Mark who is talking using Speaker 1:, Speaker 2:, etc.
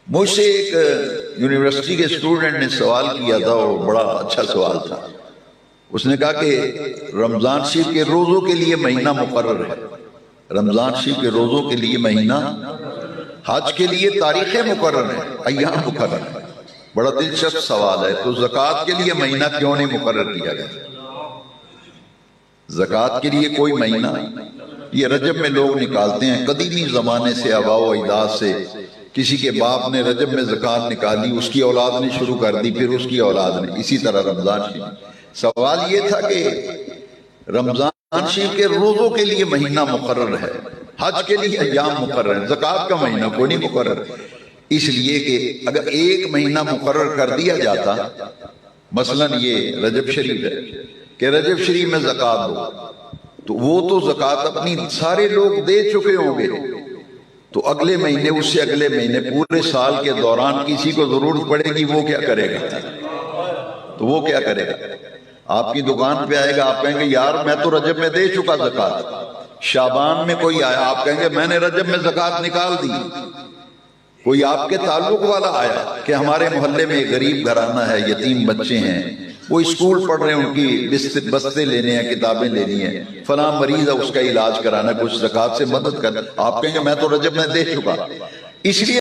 Speaker 1: مجھ سے ایک یونیورسٹی کے اسٹوڈنٹ نے سوال کیا تھا اور بڑا اچھا سوال تھا۔ اس نے کہا کہ رمضان شریف کے روزوں کے لیے مہینہ مقرر ہے، رمضان شریف کے روزوں کے لیے مہینہ، حج کے لیے تاریخیں مقرر ہیں، ایام مقرر ہیں۔ بڑا دلچسپ سوال ہے، تو زکوٰۃ کے لیے مہینہ کیوں نہیں مقرر کیا گیا؟ زکوٰۃ کے لیے کوئی مہینہ، یہ رجب میں لوگ نکالتے ہیں، قدیمی زمانے سے آباء و اجداد سے کسی کے باپ نے رجب میں زکوٰۃ نکالی، اس کی اولاد نے شروع کر دی، پھر اس کی اولاد نے، اسی طرح رمضان شریف۔ سوال یہ تھا کہ رمضان شریف کے روزوں کے لیے مہینہ مقرر ہے، حج کے لیے ایام مقرر ہے، زکوٰۃ کا مہینہ کوئی نہیں مقرر، اس لیے کہ اگر ایک مہینہ مقرر کر دیا جاتا، مثلا یہ رجب شریف ہے کہ رجب شریف میں زکوٰۃ دو، تو وہ تو زکوٰۃ اپنی سارے لوگ دے چکے ہوں گے، تو اگلے مہینے، اس سے اگلے مہینے، پورے سال کے دوران کسی کو ضرورت پڑے گی، وہ کیا کرے گا؟ تو وہ کیا کرے گا؟ آپ کی دکان پہ آئے گا، آپ کہیں گے یار میں تو رجب میں دے چکا زکوٰۃ۔ شعبان میں کوئی آیا، آپ کہیں گے میں نے رجب میں زکوٰۃ نکال دی۔ کوئی آپ کے تعلق والا آیا کہ ہمارے محلے میں غریب گھرانہ ہے، یتیم بچے ہیں، وہ اسکول پڑھ رہے ہیں، ان کی بستے لینے ہیں، کتابیں لینی ہیں، فلاں مریض ہے اس کا علاج کرانا، کچھ زکوٰۃ سے مدد کر، آپ کہیں گے میں تو رجب میں دے چکا۔ اس لیے